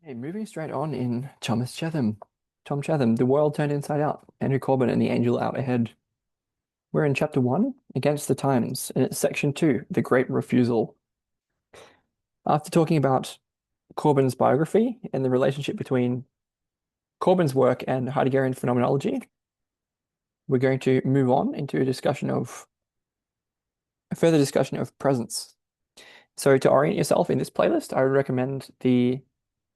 Hey, moving straight on in Thomas Cheetham. Tom Cheetham, The World Turned Inside Out, Andrew Corbin and the Angel Out Ahead. We're in chapter one, Against the Times, and it's section two, The Great Refusal. After talking about Corbin's biography and the relationship between Corbin's work and Heideggerian phenomenology, we're going to move on into a further discussion of presence. So to orient yourself in this playlist, I would recommend the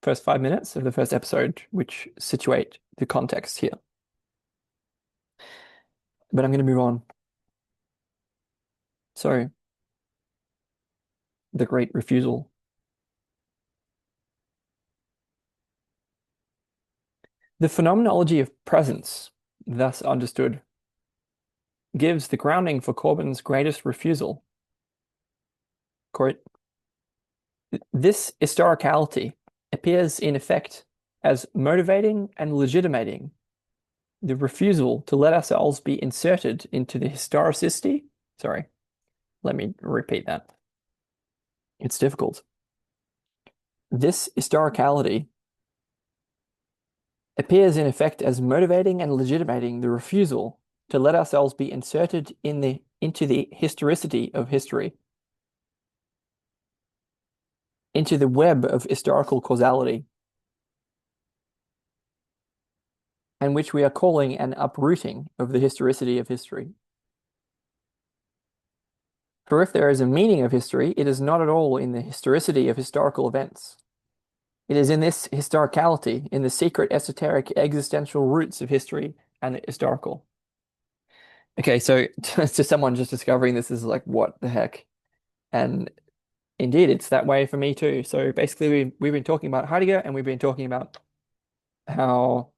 first 5 minutes of the first episode, which situate the context here. But I'm going to move on. So, the Great Refusal. The phenomenology of presence, thus understood, gives the grounding for Corbin's greatest refusal. This historicality appears in effect as motivating and legitimating the refusal to let ourselves be inserted into the historicity. Sorry, let me repeat that. It's difficult. This historicality appears in effect as motivating and legitimating the refusal to let ourselves be inserted into the historicity of history, into the web of historical causality, and which we are calling an uprooting of the historicity of history. For if there is a meaning of history, it is not at all in the historicity of historical events. It is in this historicality, in the secret, esoteric, existential roots of history and the historical. Okay, so to someone just discovering this is like, what the heck? And indeed, it's that way for me too. So basically, we've been talking about Heidegger, and we've been talking about how,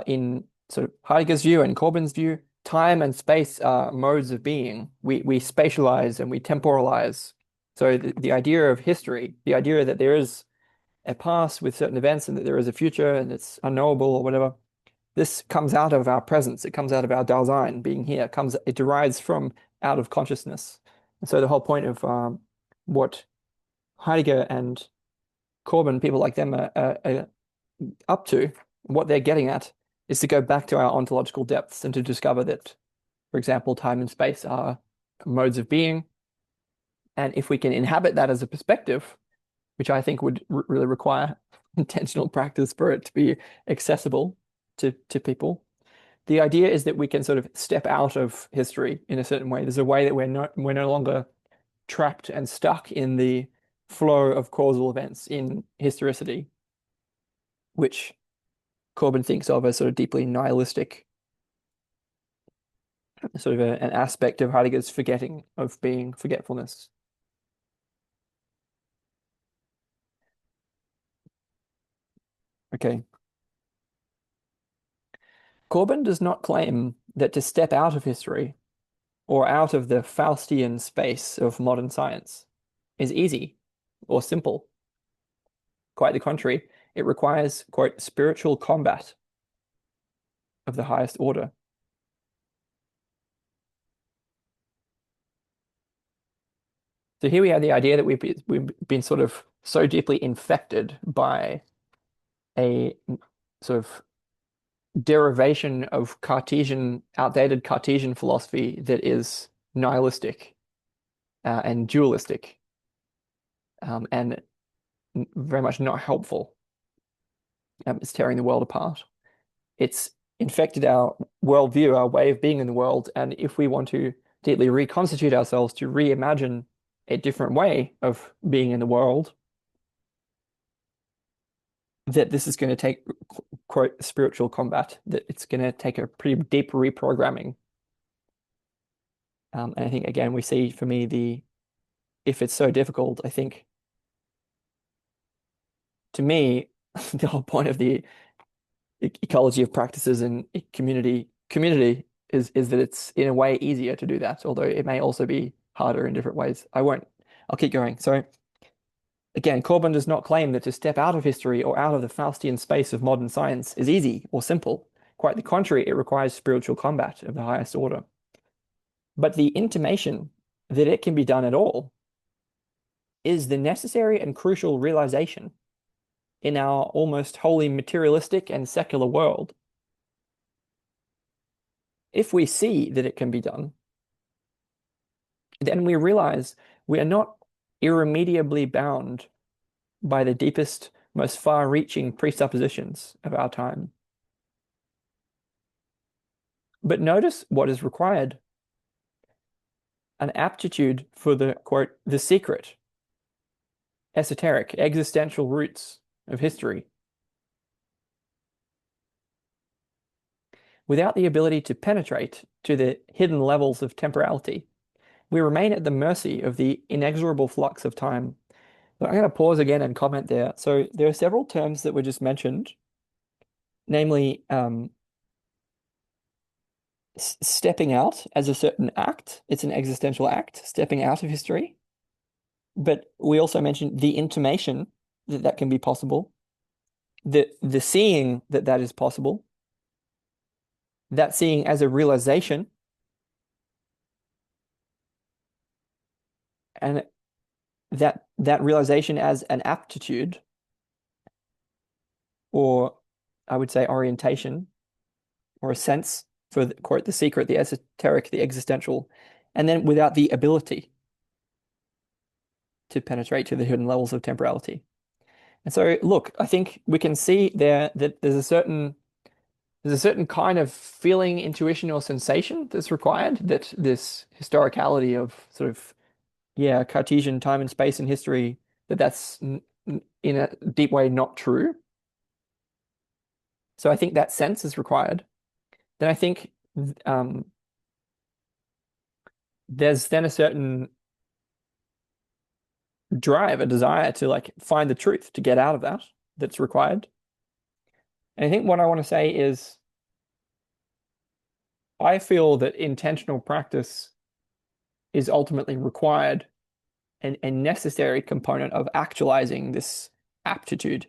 in sort of Heidegger's view and Corbin's view, time and space are modes of being. We spatialize and we temporalize. So the idea of history, the idea that there is a past with certain events and that there is a future and it's unknowable or whatever, this comes out of our presence. It comes out of our Dasein, being here. It derives from out of consciousness. And so the whole point of what Heidegger and Corbin, people like them, are up to, what they're getting at, is to go back to our ontological depths and to discover that, for example, time and space are modes of being. And if we can inhabit that as a perspective, which I think would really require intentional practice for it to be accessible to people, the idea is that we can sort of step out of history in a certain way. There's a way that we're no longer trapped and stuck in the flow of causal events in historicity, which Corbin thinks of as sort of deeply nihilistic, sort of an aspect of Heidegger's forgetting of being, forgetfulness. Okay. Corbin does not claim that to step out of history or out of the Faustian space of modern science is easy or simple. Quite the contrary, it requires, quote, spiritual combat of the highest order. So here we have the idea that we've been sort of so deeply infected by a sort of derivation of outdated Cartesian philosophy that is nihilistic and dualistic, and very much not helpful. It's tearing the world apart. It's infected our worldview, our way of being in the world. And if we want to deeply reconstitute ourselves to reimagine a different way of being in the world, that this is going to take, quote, spiritual combat, that it's going to take a pretty deep reprogramming. And I think, again, we see for me, if it's so difficult, I think, to me, the whole point of the ecology of practices and community is that it's in a way easier to do that, although it may also be harder in different ways. I'll keep going. So again, Corbin does not claim that to step out of history or out of the Faustian space of modern science is easy or simple. Quite the contrary, it requires spiritual combat of the highest order. But the intimation that it can be done at all is the necessary and crucial realization in our almost wholly materialistic and secular world, if we see that it can be done, then we realize we are not irremediably bound by the deepest, most far-reaching presuppositions of our time. But notice what is required: an aptitude for the, quote, the secret, esoteric, existential roots of history. Without the ability to penetrate to the hidden levels of temporality, we remain at the mercy of the inexorable flux of time. But I'm going to pause again and comment there. So there are several terms that were just mentioned, namely stepping out as a certain act. It's an existential act, stepping out of history. But we also mentioned the intimation that that can be possible, the seeing that that is possible, that seeing as a realization, and that realization as an aptitude, or I would say orientation, or a sense for the, quote, the secret, the esoteric, the existential, and then without the ability to penetrate to the hidden levels of temporality. And so, look, I think we can see there that there's a certain kind of feeling, intuition, or sensation that's required, that this historicality of sort of, yeah, Cartesian time and space and history, that's in a deep way not true. So I think that sense is required. Then I think um, there's then a certain drive, a desire to like find the truth, to get out of that, that's required. And I think what I want to say is I feel that intentional practice is ultimately required and a necessary component of actualizing this aptitude.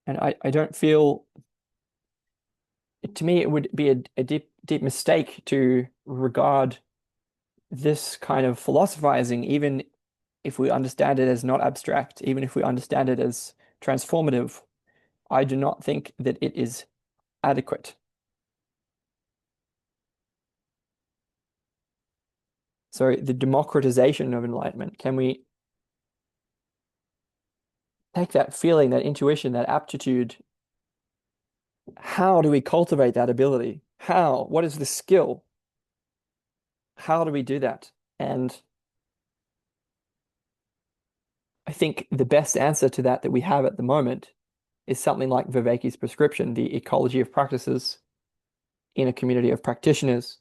And I don't feel, to me, it would be a deep mistake to regard this kind of philosophizing, even if we understand it as not abstract, even if we understand it as transformative, I do not think that it is adequate. So the democratization of enlightenment, can we take that feeling, that intuition, that aptitude? How do we cultivate that ability? How? What is the skill? How do we do that? And I think the best answer to that we have at the moment is something like Viveki's prescription, the ecology of practices in a community of practitioners,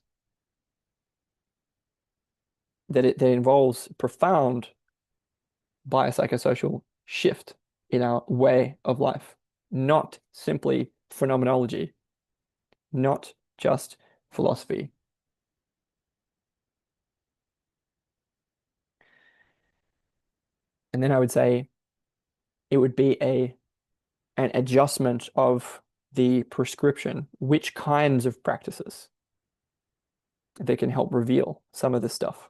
that involves profound biopsychosocial shift in our way of life, not simply phenomenology, not just philosophy. And then I would say it would be an adjustment of the prescription, which kinds of practices that can help reveal some of this stuff.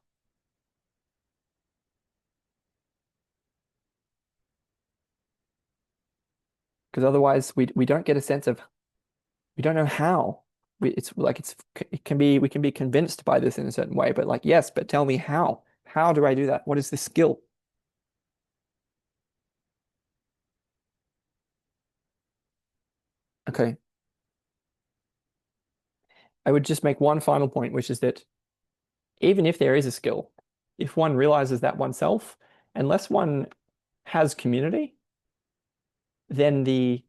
Because otherwise we don't get a sense of, we don't know how. It's like it can be, we can be convinced by this in a certain way, but like, yes, but tell me how. How do I do that? What is the skill? Okay. I would just make one final point, which is that even if there is a skill, if one realizes that oneself, unless one has community, then the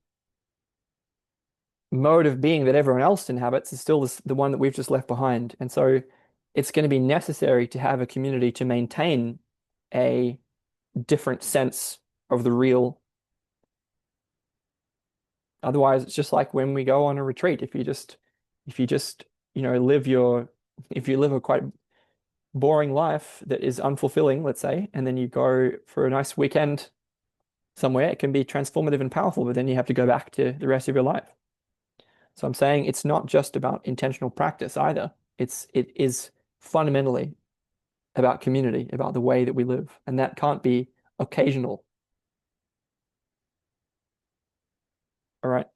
mode of being that everyone else inhabits is still the one that we've just left behind. And so it's going to be necessary to have a community to maintain a different sense of the real. Otherwise, it's just like when we go on a retreat. If you just, live if you live a quite boring life that is unfulfilling, let's say, and then you go for a nice weekend somewhere, it can be transformative and powerful, but then you have to go back to the rest of your life. So I'm saying it's not just about intentional practice either. It is fundamentally about community, about the way that we live. And that can't be occasional. All right.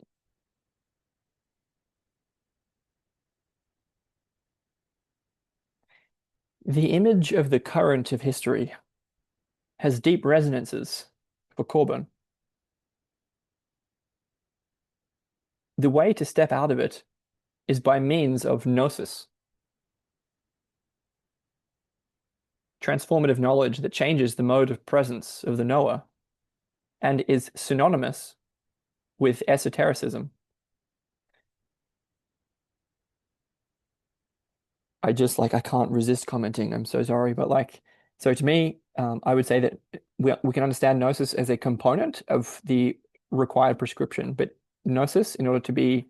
The image of the current of history has deep resonances for Corbin. The way to step out of it is by means of gnosis, transformative knowledge that changes the mode of presence of the knower and is synonymous with esotericism. I can't resist commenting. I'm so sorry, but so to me, I would say that we can understand gnosis as a component of the required prescription, but gnosis, in order to be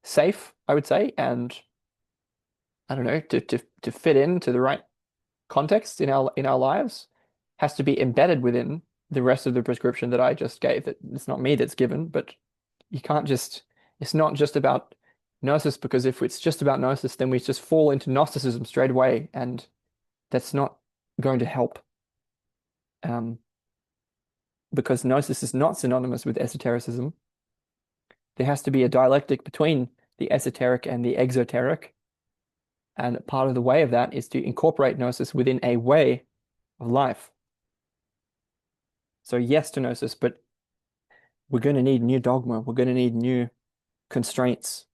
safe, I would say, and I don't know, to fit into the right context in our lives, has to be embedded within the rest of the prescription that I just gave. That it's not me that's given, but you can't just. It's not just about gnosis, because if it's just about gnosis, then we just fall into Gnosticism straight away, and that's not going to help. Um, because gnosis is not synonymous with esotericism. There has to be a dialectic between the esoteric and the exoteric. And part of the way of that is to incorporate gnosis within a way of life. So yes to gnosis, but we're going to need new dogma. We're going to need new constraints.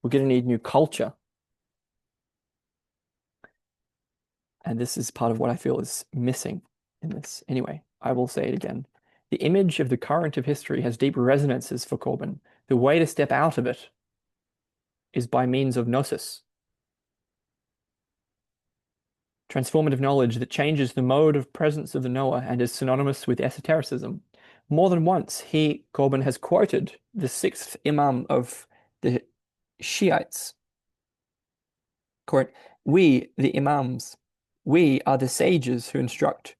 We're going to need new culture. And this is part of what I feel is missing in this. Anyway, I will say it again. The image of the current of history has deep resonances for Corbin. The way to step out of it is by means of gnosis, transformative knowledge that changes the mode of presence of the knower and is synonymous with esotericism. More than once, Corbin, has quoted the sixth Imam of the Shiites. Quote, "We, the Imams, we are the sages who instruct.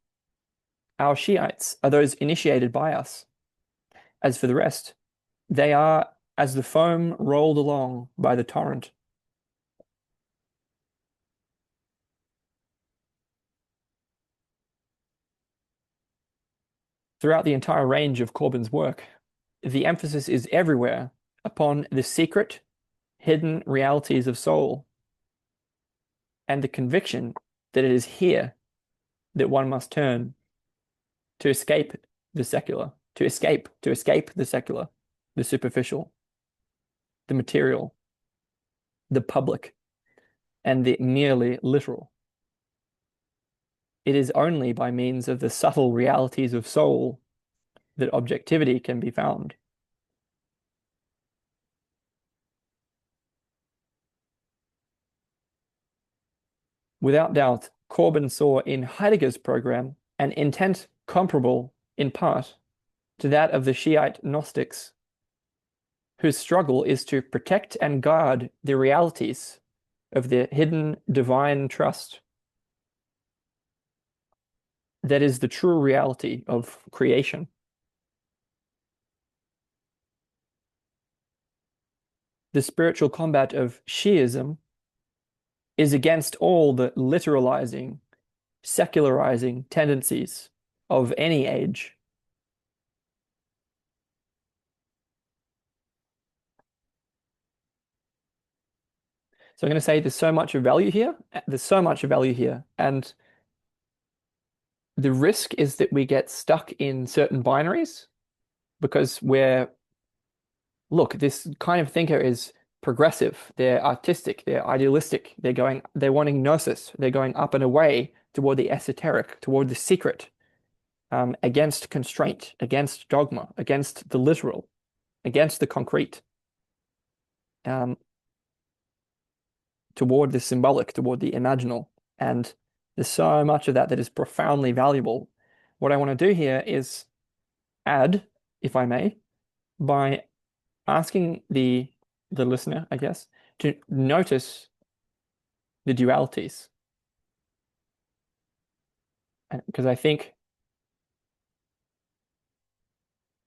Our Shiites are those initiated by us. As for the rest, they are as the foam rolled along by the torrent." Throughout the entire range of Corbin's work, the emphasis is everywhere upon the secret, hidden realities of soul and the conviction that it is here that one must turn to escape the secular, to escape the secular, the superficial, the material, the public, and the merely literal. It is only by means of the subtle realities of soul that objectivity can be found. Without doubt, Corbin saw in Heidegger's program an intent comparable, in part, to that of the Shiite Gnostics, whose struggle is to protect and guard the realities of the hidden divine trust that is the true reality of creation. The spiritual combat of Shiism is against all the literalizing, secularizing tendencies of any age. So I'm going to say there's so much of value here. There's so much of value here. And the risk is that we get stuck in certain binaries because look, this kind of thinker is progressive, they're artistic, they're idealistic, they're wanting gnosis, they're going up and away toward the esoteric, toward the secret, against constraint, against dogma, against the literal, against the concrete, um, toward the symbolic, toward the imaginal. And there's so much of that that is profoundly valuable. What I want to do here is add, if I may, by asking the listener, I guess, to notice the dualities. Because I think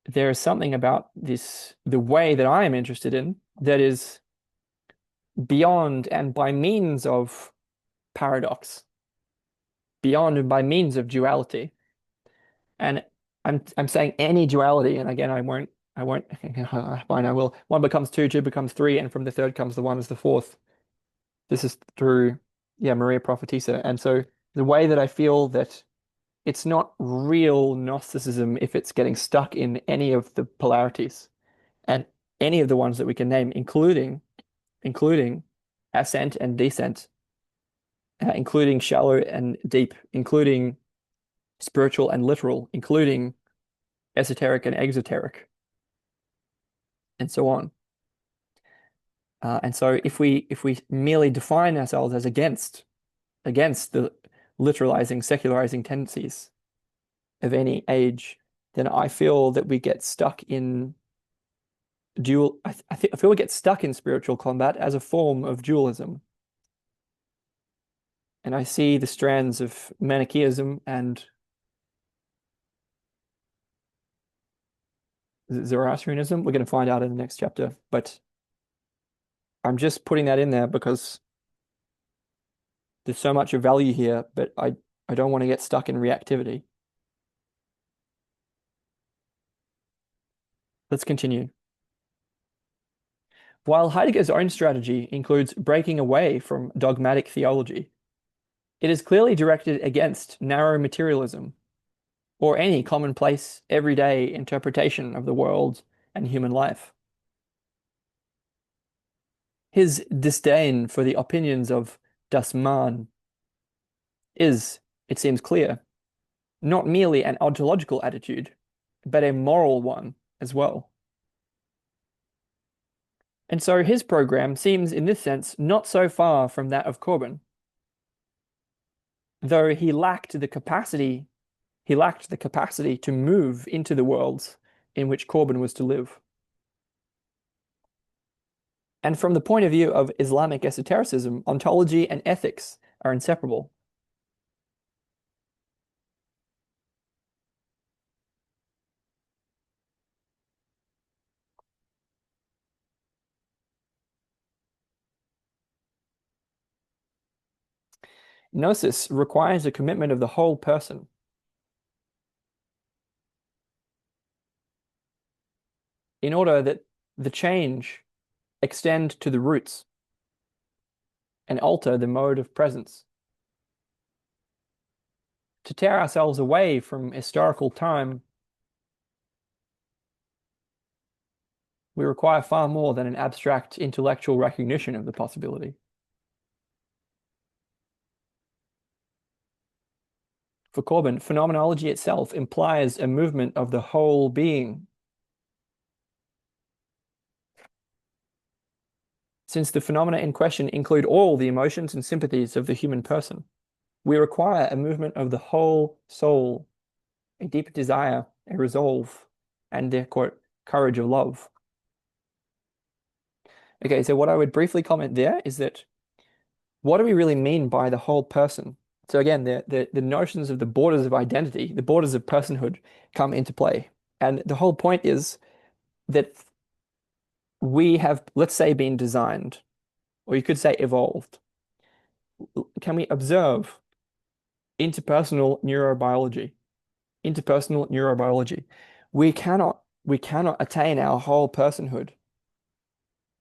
there is something about the way that I am interested in, that is beyond and by means of paradox, beyond and by means of duality. And I'm saying any duality, and again, I won't fine, I will. One becomes two, two becomes three, and from the third comes the one as the fourth. This is through, yeah, Maria Prophetessa. And so the way that I feel that it's not real Gnosticism if it's getting stuck in any of the polarities and any of the ones that we can name, including ascent and descent, including shallow and deep, including spiritual and literal, including esoteric and exoteric, and so on. And so if we merely define ourselves as against the literalizing, secularizing tendencies of any age, then I feel that we get stuck in dual. I feel we get stuck in spiritual combat as a form of dualism, and I see the strands of Manichaeism and Zoroastrianism. We're going to find out in the next chapter, but I'm just putting that in there because there's so much of value here, but I don't want to get stuck in reactivity. Let's continue. While Heidegger's own strategy includes breaking away from dogmatic theology, it is clearly directed against narrow materialism or any commonplace, everyday interpretation of the world and human life. His disdain for the opinions of das Man is, it seems clear, not merely an ontological attitude, but a moral one as well. And so his program seems, in this sense, not so far from that of Corbin, though he lacked the capacity to move into the worlds in which Corbin was to live. And from the point of view of Islamic esotericism, ontology and ethics are inseparable. Gnosis requires a commitment of the whole person in order that the change extend to the roots and alter the mode of presence. To tear ourselves away from historical time, we require far more than an abstract intellectual recognition of the possibility. For Corbin, phenomenology itself implies a movement of the whole being. Since the phenomena in question include all the emotions and sympathies of the human person, we require a movement of the whole soul, a deep desire, a resolve, and the quote, courage of love. Okay, so what I would briefly comment there is that what do we really mean by the whole person? So again, the notions of the borders of identity, the borders of personhood come into play. And the whole point is that we have, let's say, been designed, or you could say evolved. Can we observe interpersonal neurobiology? Interpersonal neurobiology. We cannot attain our whole personhood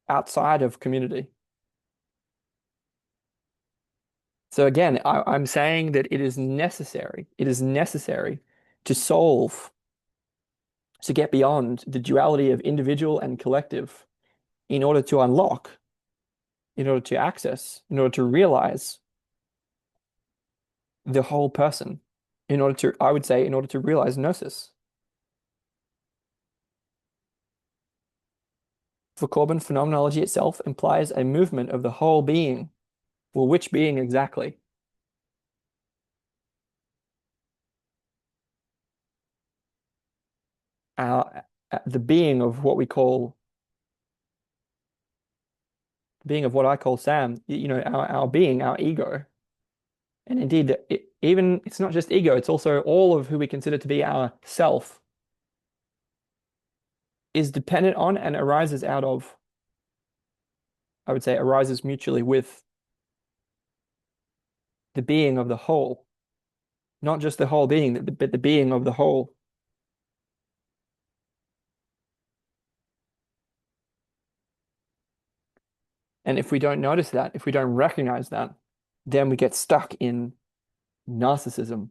outside of community. So again, I'm saying that it is necessary to solve, to get beyond the duality of individual and collective in order to unlock, in order to access, in order to realize the whole person, in order to, I would say, in order to realize Gnosis. For Corbin, phenomenology itself implies a movement of the whole being. Well, which being exactly? Our the being of what we call being of what I call Sam, our being, our ego. And indeed, even it's not just ego, it's also all of who we consider to be our self is dependent on and arises out of, I would say, arises mutually with the being of the whole. not just the whole being, but the being of the whole. And if we don't notice that, if we don't recognize that, then we get stuck in narcissism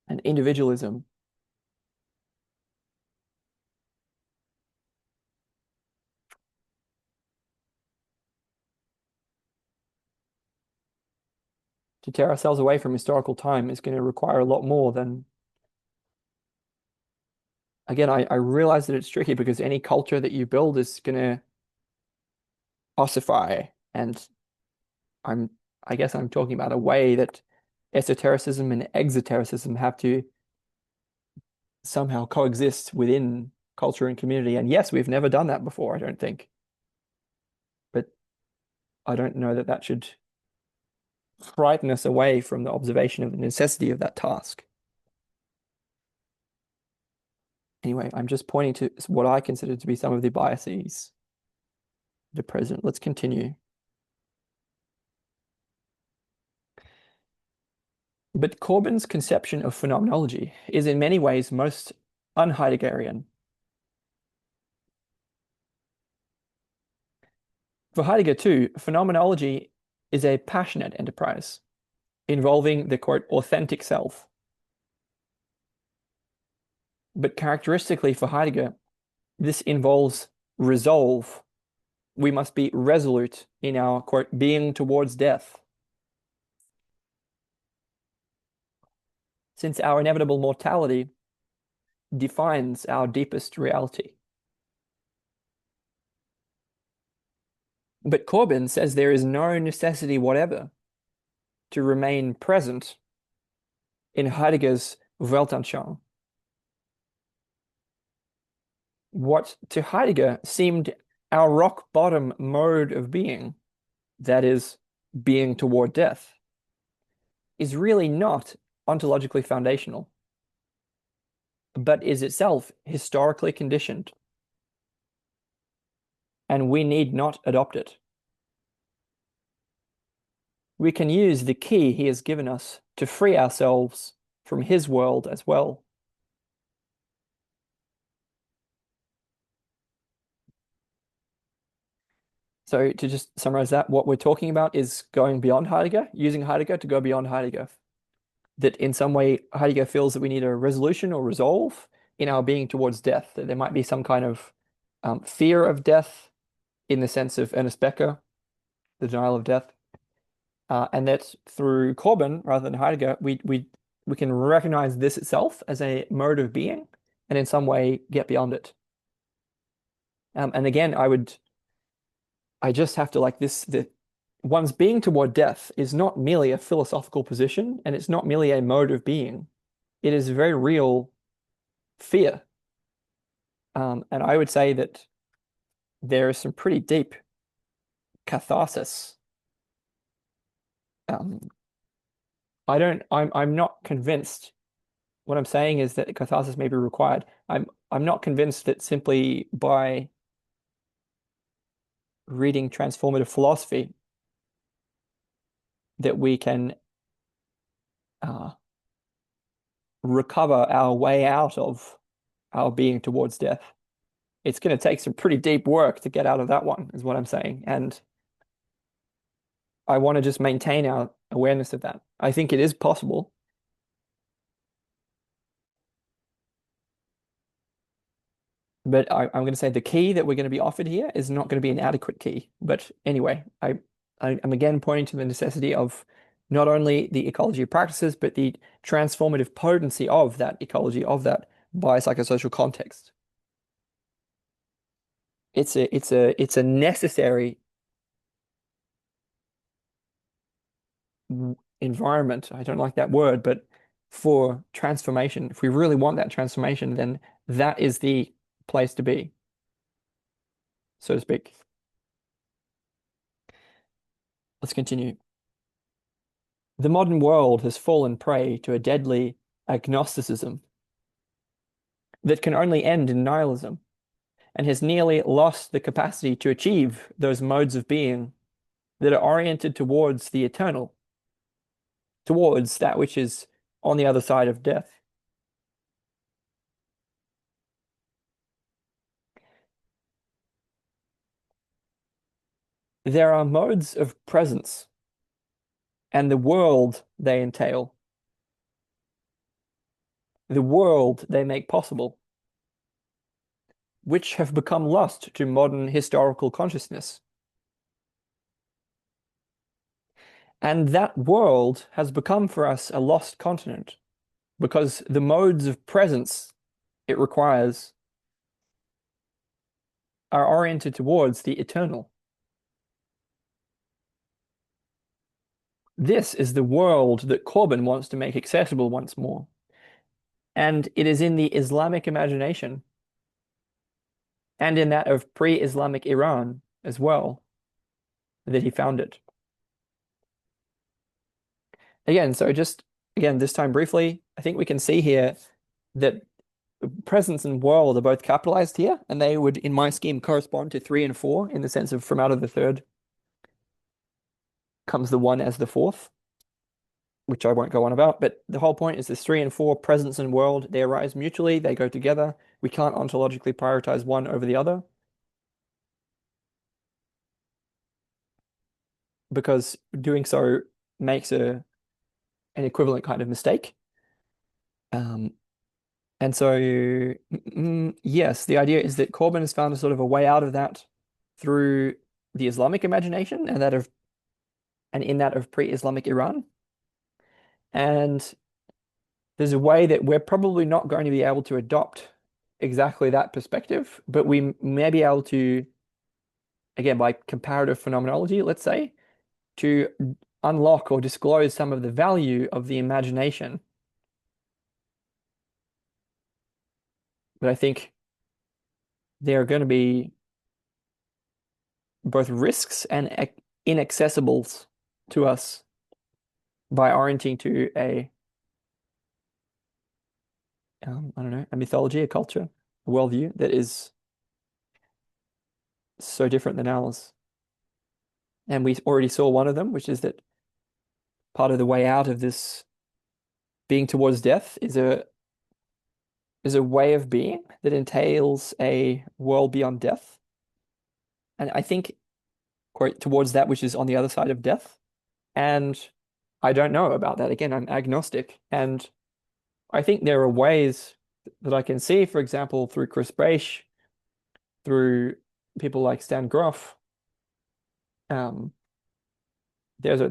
and individualism. To tear ourselves away from historical time is going to require a lot more than, again, I realize that it's tricky because any culture that you build is going to ossify. And I'm, I guess I'm talking about a way that esotericism and exotericism have to somehow coexist within culture and community. And yes, we've never done that before, I don't think. But I don't know that that should frighten us away from the observation of the necessity of that task. Anyway, I'm just pointing to what I consider to be some of the biases that are present. Let's continue. But Corbin's conception of phenomenology is in many ways most un-Heideggerian. For Heidegger, too, phenomenology is a passionate enterprise involving the quote, authentic self. But characteristically for Heidegger, this involves resolve. We must be resolute in our quote, being towards death. Since our inevitable mortality defines our deepest reality. But Corbin says there is no necessity whatever to remain present in Heidegger's Weltanschauung. What to Heidegger seemed our rock bottom mode of being, that is, being toward death, is really not ontologically foundational, but is itself historically conditioned, and we need not adopt it. We can use the key he has given us to free ourselves from his world as well. So to just summarize that, what we're talking about is going beyond Heidegger, using Heidegger to go beyond Heidegger. That in some way, Heidegger feels that we need a resolution or resolve in our being towards death, that there might be some kind of fear of death in the sense of Ernest Becker, the denial of death. And that through Corbin, rather than Heidegger, we can recognize this itself as a mode of being and in some way get beyond it. And again, I just have to like this, that one's being toward death is not merely a philosophical position and it's not merely a mode of being. It is a very real fear. And I would say that there is some pretty deep catharsis. I'm not convinced. What I'm saying is that catharsis may be required. I'm not convinced that simply by reading transformative philosophy that we can recover our way out of our being towards death. It's going to take some pretty deep work to get out of that one, is what I'm saying. And I want to just maintain our awareness of that. I think it is possible. But I'm going to say the key that we're going to be offered here is not going to be an adequate key. But anyway, I'm again pointing to the necessity of not only the ecology of practices, but the transformative potency of that ecology, of that biopsychosocial context. It's a necessary environment. I don't like that word, but for transformation, if we really want that transformation, then that is the place to be, so to speak. Let's continue. The modern world has fallen prey to a deadly agnosticism that can only end in nihilism and has nearly lost the capacity to achieve those modes of being that are oriented towards the eternal, towards that which is on the other side of death. There are modes of presence and the world they entail, the world they make possible, which have become lost to modern historical consciousness. And that world has become for us a lost continent because the modes of presence it requires are oriented towards the eternal. This is the world that Corbin wants to make accessible once more. And it is in the Islamic imagination and in that of pre-Islamic Iran as well that he found it. Again, so just again, this time briefly, I think we can see here that presence and world are both capitalized here, and they would, in my scheme, correspond to 3 and 4 in the sense of from out of the third comes the one as the fourth, which I won't go on about. But the whole point is this 3 and 4, presence and world, they arise mutually, they go together. We can't ontologically prioritize one over the other because doing so makes an equivalent kind of mistake. And so, yes, the idea is that Corbin has found a sort of a way out of that through the Islamic imagination and in that of pre-Islamic Iran. And there's a way that we're probably not going to be able to adopt exactly that perspective, but we may be able to, again, by comparative phenomenology, let's say, to unlock or disclose some of the value of the imagination. But I think there are going to be both risks and inaccessibles to us by orienting to I don't know, a mythology, a culture, a worldview that is so different than ours. And we already saw one of them, which is that part of the way out of this being towards death is a way of being that entails a world beyond death. And I think quite towards that which is on the other side of death. And I don't know about that. Again, I'm agnostic. And I think there are ways that I can see, for example, through Chris Braish, through people like Stan Groff. There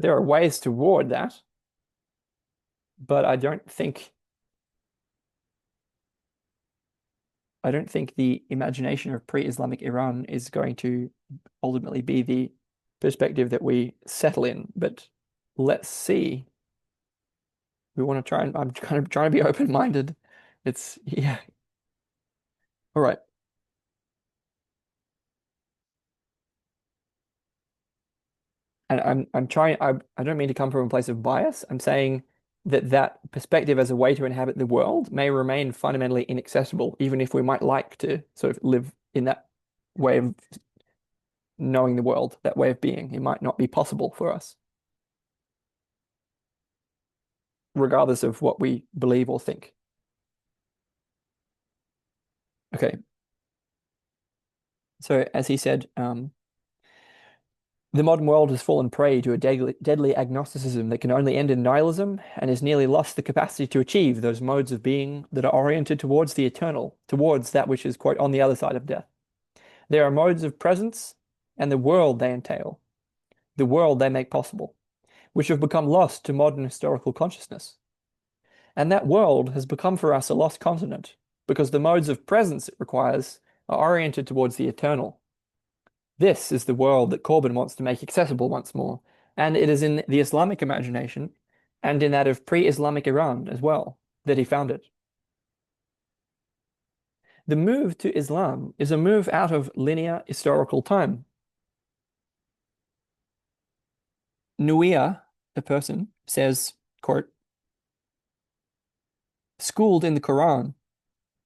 are ways toward that, but I don't think the imagination of pre-Islamic Iran is going to ultimately be the perspective that we settle in. But let's see. We want to try and I'm kind of trying to be open-minded. Yeah. All right. And I'm trying I don't mean to come from a place of bias. I'm saying that perspective as a way to inhabit the world may remain fundamentally inaccessible, even if we might like to sort of live in that way of knowing the world, that way of being. It might not be possible for us, regardless of what we believe or think. Okay. So as he said, the modern world has fallen prey to a deadly agnosticism that can only end in nihilism and has nearly lost the capacity to achieve those modes of being that are oriented towards the eternal, towards that which is, quote, on the other side of death. There are modes of presence and the world they entail, the world they make possible, which have become lost to modern historical consciousness. And that world has become for us a lost continent because the modes of presence it requires are oriented towards the eternal. This is the world that Corbin wants to make accessible once more, and it is in the Islamic imagination and in that of pre-Islamic Iran as well that he found it. The move to Islam is a move out of linear historical time. Nuia, a person, says, quote, schooled in the Quran,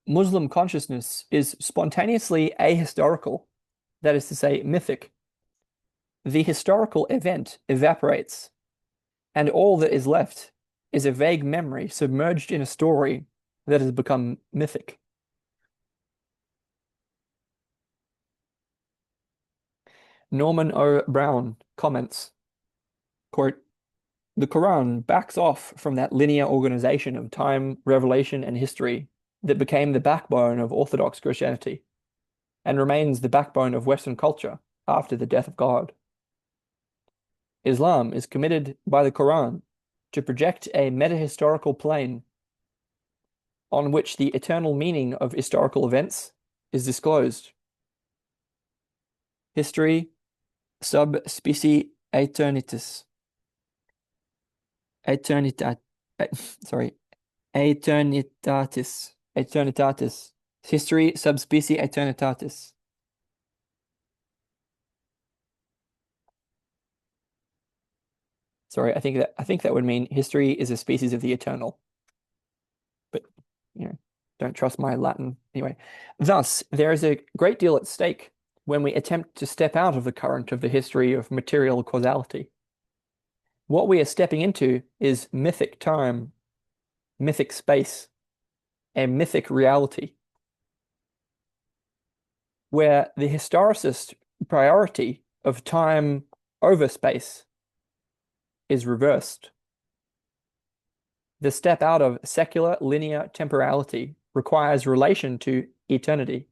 Muslim consciousness is spontaneously ahistorical, that is to say, mythic. The historical event evaporates, and all that is left is a vague memory submerged in a story that has become mythic. Norman O. Brown comments, quote, "The Quran backs off from that linear organization of time, revelation, and history that became the backbone of Orthodox Christianity and remains the backbone of Western culture after the death of God. Islam is committed by the Quran to project a meta-historical plane on which the eternal meaning of historical events is disclosed. History sub specie aeternitas. Aeternitat, sorry, aeternitatis. Aeternitatis. History sub specie aeternitatis. Sorry, I think that would mean history is a species of the eternal. But you know, don't trust my Latin. Anyway, thus, there is a great deal at stake when we attempt to step out of the current of the history of material causality. What we are stepping into is mythic time, mythic space, a mythic reality, where the historicist priority of time over space is reversed. The step out of secular linear temporality requires relation to eternity.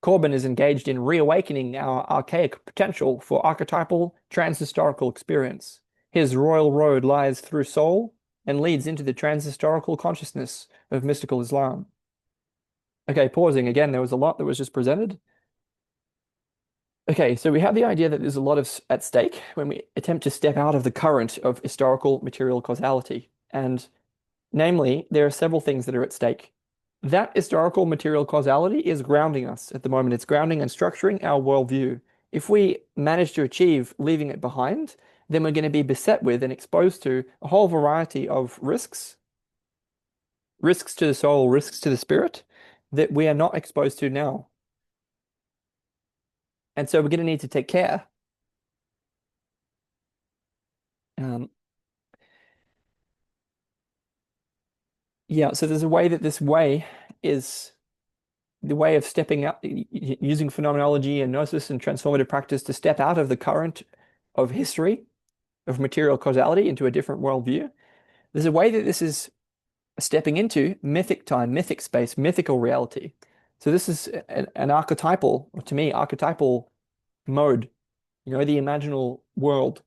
Corbin is engaged in reawakening our archaic potential for archetypal transhistorical experience. His royal road lies through soul and leads into the transhistorical consciousness of mystical Islam. Okay, pausing again, there was a lot that was just presented. Okay, so we have the idea that there's a lot of at stake when we attempt to step out of the current of historical material causality. And namely, there are several things that are at stake. That historical material causality is grounding us at the moment. It's grounding and structuring our worldview. If we manage to achieve leaving it behind, then we're going to be beset with and exposed to a whole variety of risks, risks to the soul, risks to the spirit that we are not exposed to now. And so we're going to need to take care. Um, yeah, so there's a way that this way is the way of stepping out, using phenomenology and gnosis and transformative practice to step out of the current of history, of material causality into a different worldview. There's a way that this is stepping into mythic time, mythic space, mythical reality. So this is an archetypal, or to me, archetypal mode, the imaginal world.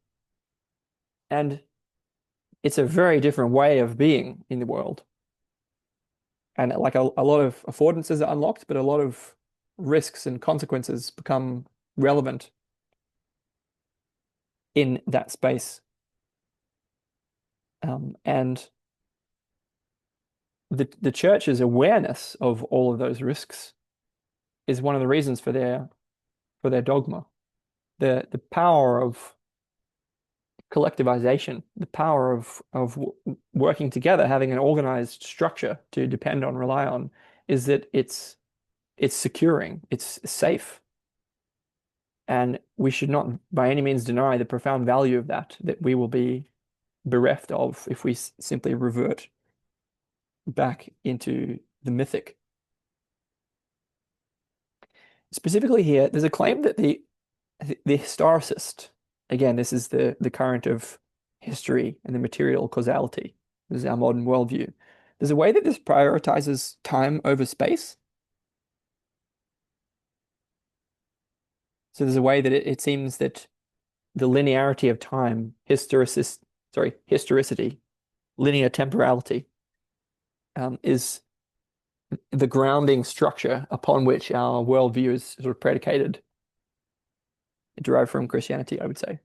And it's a very different way of being in the world. And like a lot of affordances are unlocked, but a lot of risks and consequences become relevant in that space. And the church's awareness of all of those risks is one of the reasons for their dogma. The power of collectivization, the power of working together, having an organized structure to depend on, rely on, is that it's securing, it's safe. And we should not by any means deny the profound value of that we will be bereft of if we simply revert back into the mythic. Specifically here, there's a claim that the historicist, again, this is the current of history and the material causality. This is our modern worldview. There's a way that this prioritizes time over space. So there's a way that it seems that the linearity of time, historicity, linear temporality, is the grounding structure upon which our worldview is sort of predicated, derived from Christianity, I would say.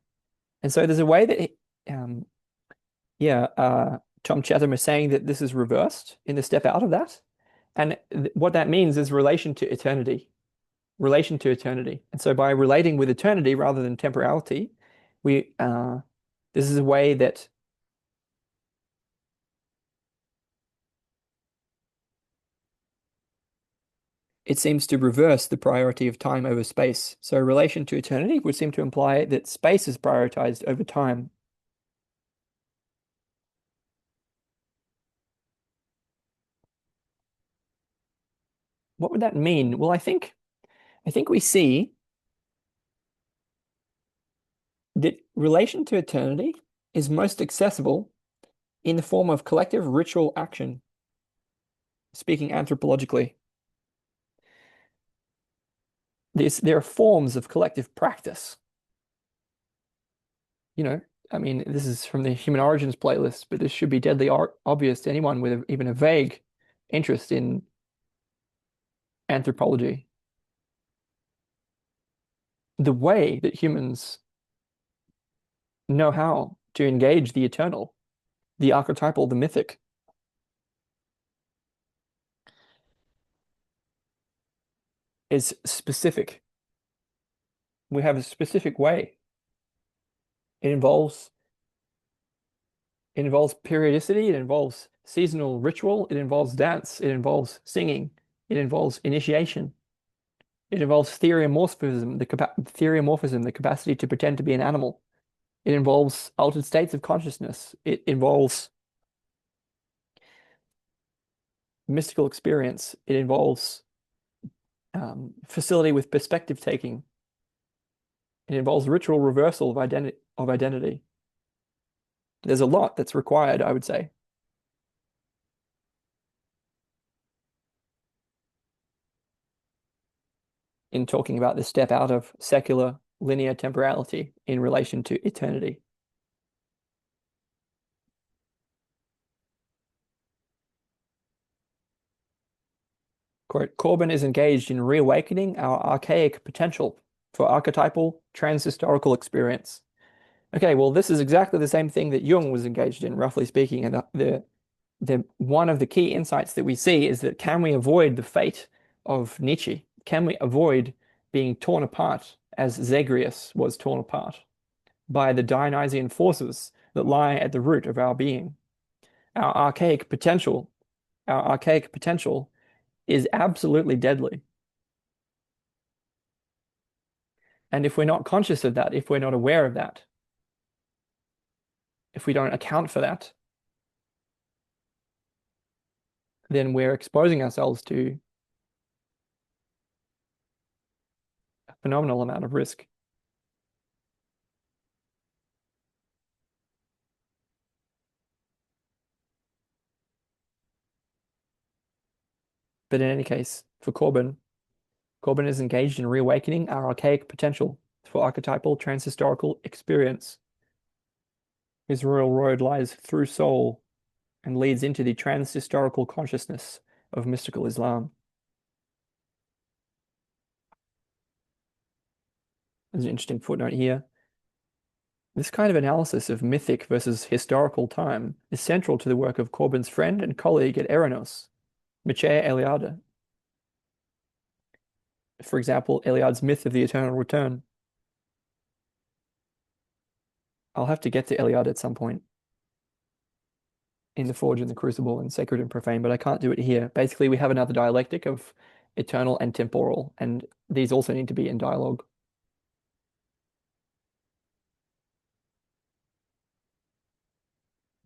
And so there's a way that, Tom Cheetham is saying that this is reversed in the step out of that. And what that means is relation to eternity. And so by relating with eternity rather than temporality, this is a way that it seems to reverse the priority of time over space. So relation to eternity would seem to imply that space is prioritized over time. What would that mean? Well, I think we see that relation to eternity is most accessible in the form of collective ritual action, speaking anthropologically. There are forms of collective practice. You know, I mean, this is from the Human Origins playlist, but this should be deadly obvious to anyone with even a vague interest in anthropology. The way that humans know how to engage the eternal, the archetypal, the mythic, is specific. We have a specific way. It involves it involves periodicity, it involves seasonal ritual, it involves dance, it involves singing, it involves initiation, it involves theriomorphism, the capacity to pretend to be an animal. It involves altered states of consciousness. It involves mystical experience. It involves facility with perspective taking. It involves ritual reversal of identity. There's a lot that's required, I would say, in talking about the step out of secular linear temporality in relation to eternity. Quote, Corbin is engaged in reawakening our archaic potential for archetypal transhistorical experience. Okay, well, this is exactly the same thing that Jung was engaged in, roughly speaking. And the one of the key insights that we see is that can we avoid the fate of Nietzsche? Can we avoid being torn apart as Zagreus was torn apart by the Dionysian forces that lie at the root of our being? Our archaic potential, our archaic potential is absolutely deadly. And if we're not conscious of that, if we're not aware of that, if we don't account for that, then we're exposing ourselves to a phenomenal amount of risk. But in any case, for Corbin, Corbin is engaged in reawakening our archaic potential for archetypal transhistorical experience. His royal road lies through soul and leads into the transhistorical consciousness of mystical Islam. There's an interesting footnote here. This kind of analysis of mythic versus historical time is central to the work of Corbin's friend and colleague at Eranos, Mircea Eliade. For example, Eliade's myth of the eternal return. I'll have to get to Eliade at some point in The Forge and the Crucible and Sacred and Profane, but I can't do it here. Basically, we have another dialectic of eternal and temporal, and these also need to be in dialogue.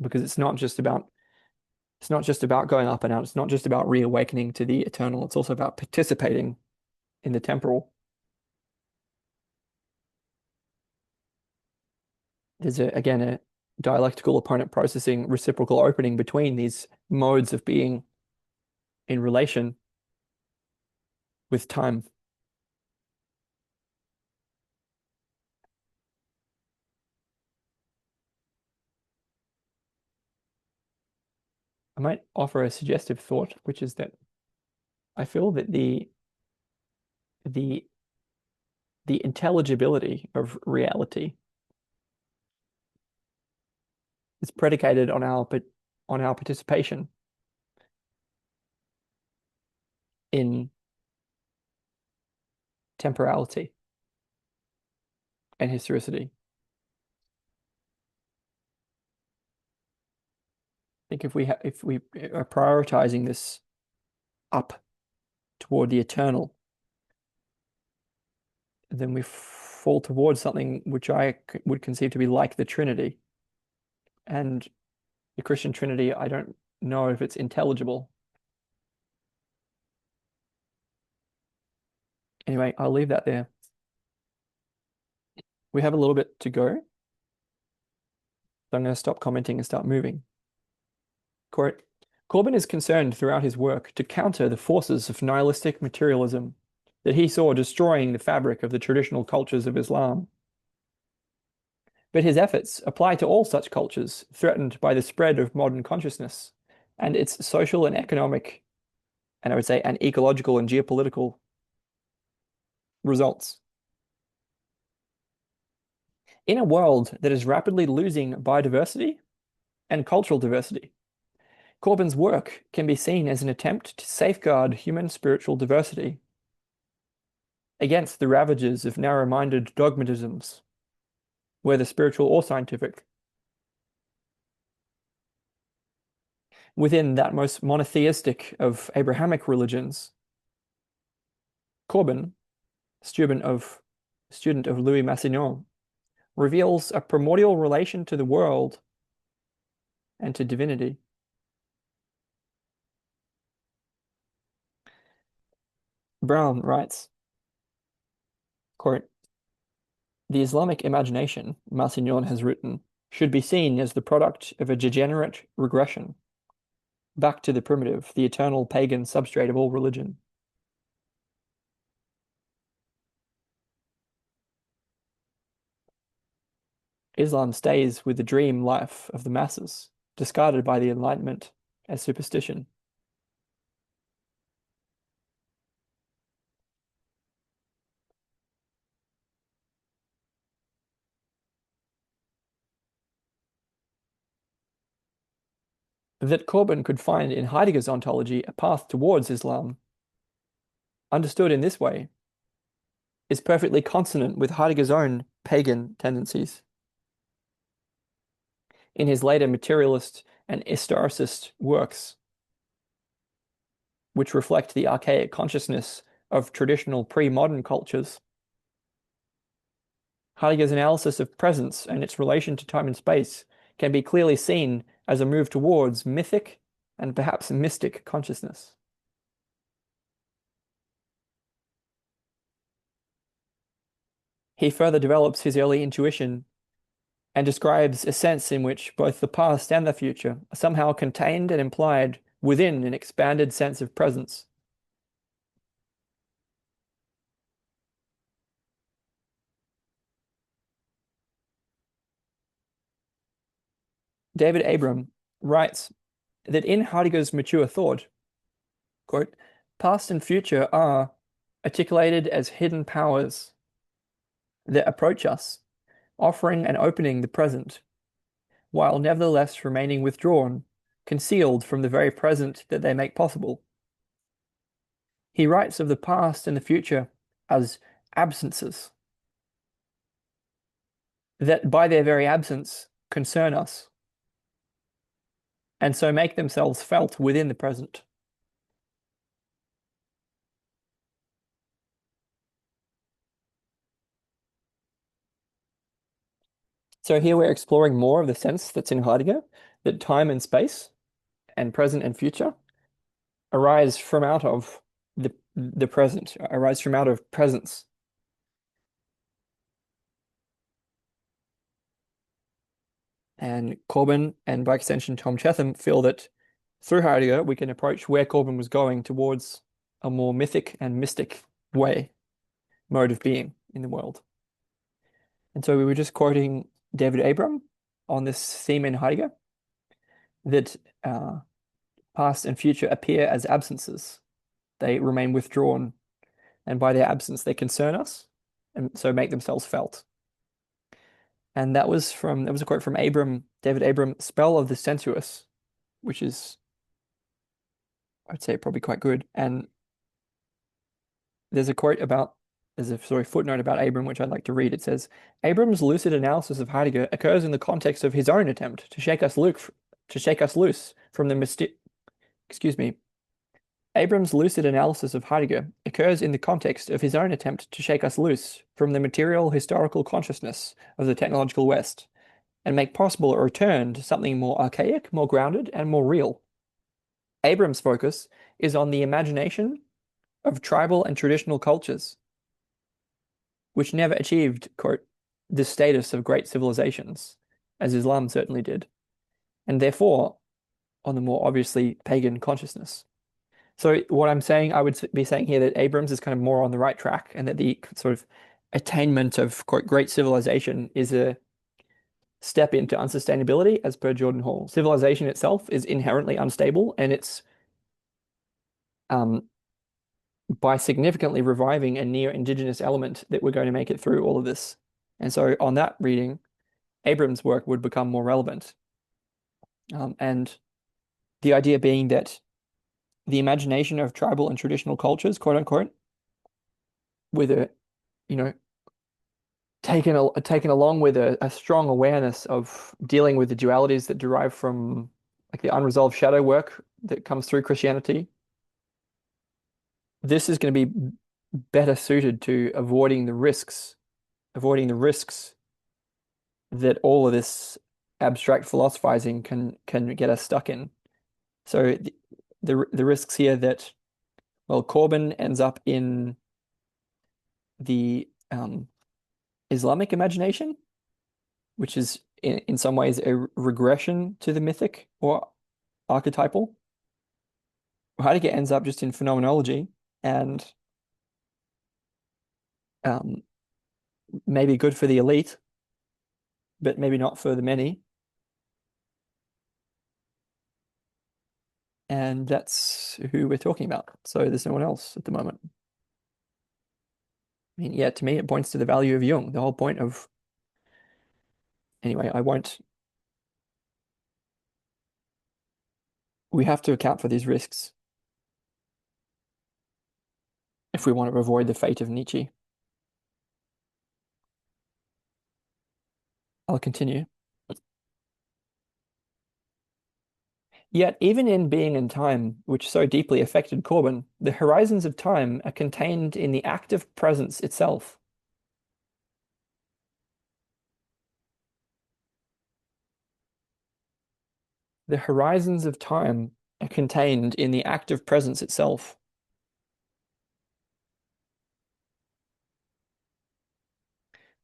Because it's not just about going up and out, it's not just about reawakening to the eternal, it's also about participating in the temporal. There's again a dialectical opponent processing reciprocal opening between these modes of being in relation with time. I might offer a suggestive thought, which is that I feel that the the intelligibility of reality is predicated on our participation in temporality and historicity. I think if we are prioritizing this up toward the eternal, then we fall towards something which I would conceive to be like the Trinity. And the Christian Trinity, I don't know if it's intelligible. Anyway, I'll leave that there. We have a little bit to go, so I'm going to stop commenting and start moving. Quote, Corbin is concerned throughout his work to counter the forces of nihilistic materialism that he saw destroying the fabric of the traditional cultures of Islam. But his efforts apply to all such cultures threatened by the spread of modern consciousness and its social and economic, and I would say, and ecological and geopolitical results. In a world that is rapidly losing biodiversity and cultural diversity, Corbin's work can be seen as an attempt to safeguard human spiritual diversity against the ravages of narrow-minded dogmatisms, whether spiritual or scientific. Within that most monotheistic of Abrahamic religions, Corbin, student of Louis Massignon, reveals a primordial relation to the world and to divinity. Brown writes, quote, the Islamic imagination, Massignon has written, should be seen as the product of a degenerate regression back to the primitive, the eternal pagan substrate of all religion. Islam stays with the dream life of the masses, discarded by the Enlightenment as superstition. That Corbin could find in Heidegger's ontology a path towards Islam, understood in this way, is perfectly consonant with Heidegger's own pagan tendencies. In his later materialist and historicist works, which reflect the archaic consciousness of traditional pre-modern cultures, Heidegger's analysis of presence and its relation to time and space can be clearly seen as a move towards mythic and perhaps mystic consciousness. He further develops his early intuition and describes a sense in which both the past and the future are somehow contained and implied within an expanded sense of presence. David Abram writes that in Heidegger's mature thought, quote, past and future are articulated as hidden powers that approach us, offering and opening the present, while nevertheless remaining withdrawn, concealed from the very present that they make possible. He writes of the past and the future as absences, that by their very absence concern us, and so make themselves felt within the present. So here we're exploring more of the sense that's in Heidegger, that time and space and present and future arise from out of the present, arise from out of presence. And Corbin, and by extension Tom Cheetham, feel that through Heidegger we can approach where Corbin was going towards a more mythic and mystic mode of being in the world. And so we were just quoting David Abram on this theme in Heidegger, that past and future appear as absences. They remain withdrawn, and by their absence they concern us, and so make themselves felt. And that was a quote from David Abram, Spell of the Sensuous, which is, I'd say, probably quite good. And there's a footnote about Abram, which I'd like to read. It says, Abram's lucid analysis of Heidegger occurs in the context of his own attempt to shake us loose from the Abrams' lucid analysis of Heidegger occurs in the context of his own attempt to shake us loose from the material historical consciousness of the technological West and make possible a return to something more archaic, more grounded, and more real. Abrams' focus is on the imagination of tribal and traditional cultures, which never achieved, quote, the status of great civilizations, as Islam certainly did, and therefore on the more obviously pagan consciousness. So what I'm saying, I would be saying here that Abrams is kind of more on the right track, and that the sort of attainment of quote great civilization is a step into unsustainability, as per Jordan Hall. Civilization itself is inherently unstable, and it's um, by significantly reviving a near indigenous element that we're going to make it through all of this. And so on that reading, Abrams' work would become more relevant. And the idea being that the imagination of tribal and traditional cultures, quote unquote, with a, you know, taken along with a strong awareness of dealing with the dualities that derive from like the unresolved shadow work that comes through Christianity. This is going to be better suited to avoiding the risks that all of this abstract philosophizing can get us stuck in. So the risks here that, well, Corbin ends up in the Islamic imagination, which is in some ways a regression to the mythic or archetypal. Heidegger ends up just in phenomenology and um, maybe good for the elite, but maybe not for the many. And that's who we're talking about. So there's no one else at the moment. I mean, yeah, to me, it points to the value of Jung. The whole point of, anyway, we have to account for these risks if we want to avoid the fate of Nietzsche. I'll continue. Yet, even in Being and Time, which so deeply affected Corbin, the horizons of time are contained in the active presence itself. The horizons of time are contained in the active presence itself.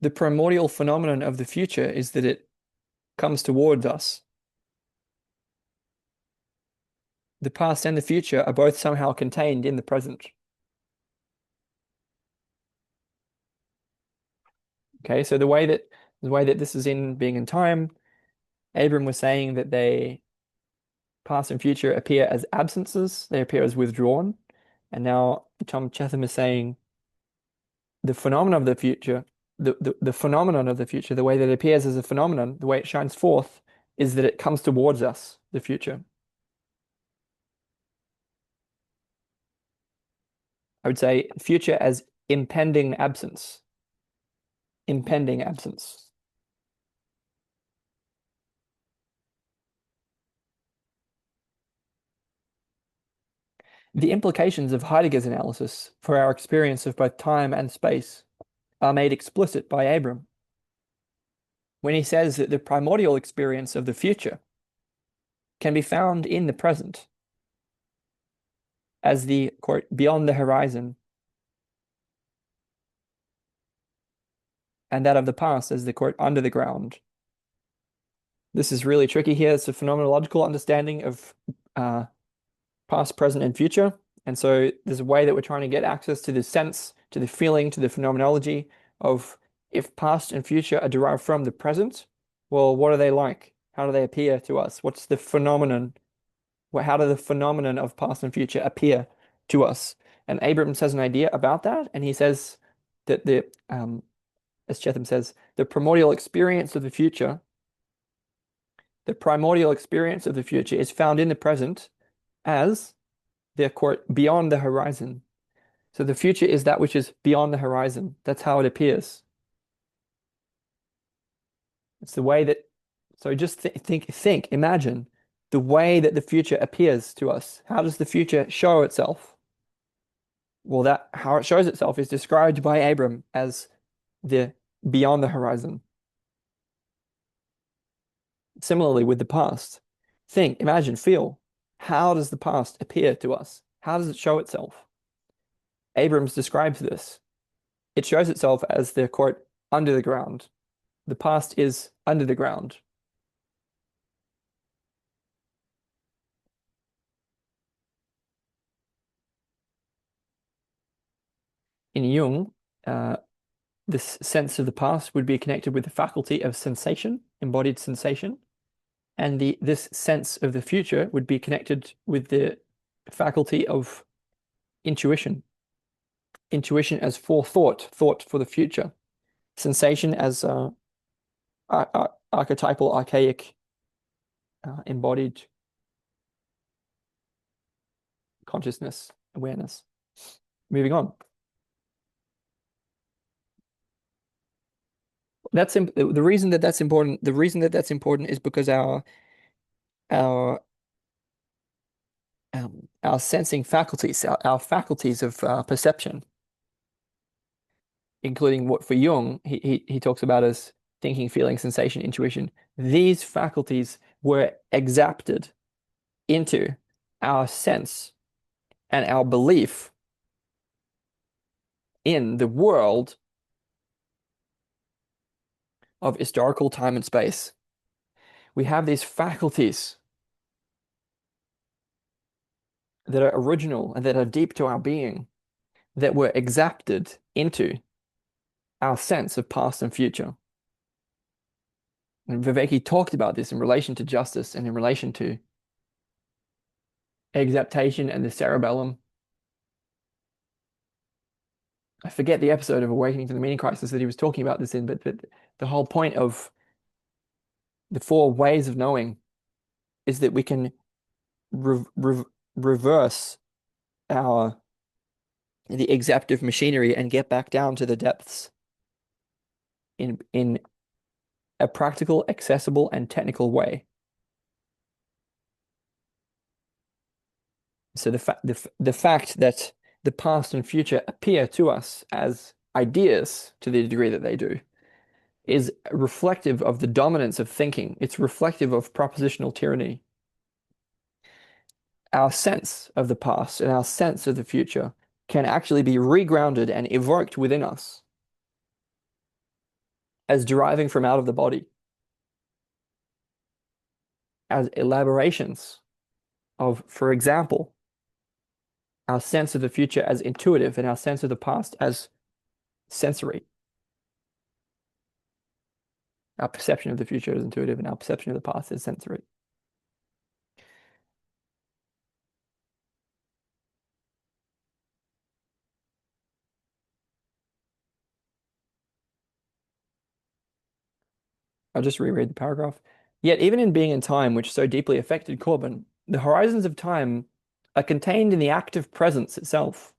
The primordial phenomenon of the future is that it comes towards us. The past and the future are both somehow contained in the present. Okay, so the way that this is in Being and Time, Abram was saying that they past and future appear as absences, they appear as withdrawn. And now Tom Cheetham is saying the phenomenon of the future, the phenomenon of the future, the way that it appears as a phenomenon, the way it shines forth, is that it comes towards us, the future. I would say future as impending absence. Impending absence. The implications of Heidegger's analysis for our experience of both time and space are made explicit by Abram when he says that the primordial experience of the future can be found in the present as the, quote, beyond the horizon, and that of the past as the, quote, under the ground. This is really tricky here. It's a phenomenological understanding of past, present, and future. And so there's a way that we're trying to get access to the sense, to the feeling, to the phenomenology of if past and future are derived from the present, well, what are they like? How do they appear to us? What's the phenomenon? How do the phenomenon of past and future appear to us? And Abrams has an idea about that, and he says that as Cheetham says, the primordial experience of the future is found in the present as the, quote, beyond the horizon. So the future is that which is beyond the horizon. That's how it appears. It's the way that, so just imagine the way that the future appears to us. How does the future show itself? Well, that how it shows itself is described by Abram as the beyond the horizon. Similarly with the past. Think, imagine, feel. How does the past appear to us? How does it show itself? Abrams describes this. It shows itself as the quote, under the ground. The past is under the ground. In Jung, uh, this sense of the past would be connected with the faculty of sensation, embodied sensation, and this sense of the future would be connected with the faculty of intuition. Intuition as forethought, thought for the future. Sensation as archetypal, archaic, embodied consciousness, awareness. Moving on. The reason that that's important. The reason that that's important is because our our sensing faculties, our faculties of perception, including what for Jung he talks about as thinking, feeling, sensation, intuition. These faculties were exapted into our sense and our belief in the world of historical time and space. We have these faculties that are original and that are deep to our being that were exapted into our sense of past and future. And Viveki talked about this in relation to justice and in relation to exaptation and the cerebellum. I forget the episode of Awakening to the Meaning Crisis that he was talking about this in, but the whole point of the four ways of knowing is that we can reverse the exaptive machinery and get back down to the depths in a practical, accessible, and technical way. So the fact that the past and future appear to us as ideas to the degree that they do is reflective of the dominance of thinking. It's reflective of propositional tyranny. Our sense of the past and our sense of the future can actually be regrounded and evoked within us as deriving from out of the body, as elaborations of, for example, our sense of the future as intuitive and our sense of the past as sensory. Our perception of the future is intuitive and our perception of the past is sensory. I'll just reread the paragraph. Yet even in being in time, which so deeply affected Corbin, the horizons of time are contained in the active presence itself.